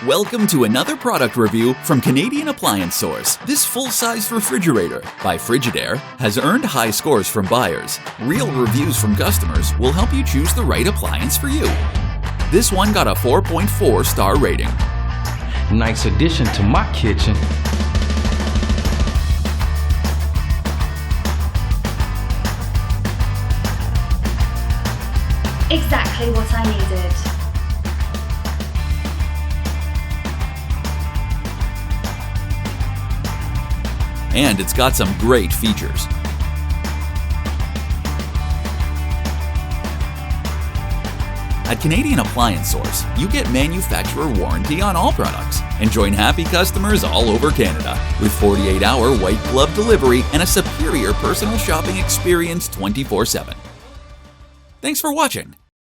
Welcome to another product review from Canadian Appliance Source. This full-size refrigerator by Frigidaire has earned high scores from buyers. Real reviews from customers will help you choose the right appliance for you. This one got a 4.4-star rating. Nice addition to my kitchen. Exactly what I needed. And it's got some great features. At Canadian Appliance Source, you get manufacturer warranty on all products and join happy customers all over Canada with 48-hour white glove delivery and a superior personal shopping experience 24/7. Thanks for watching.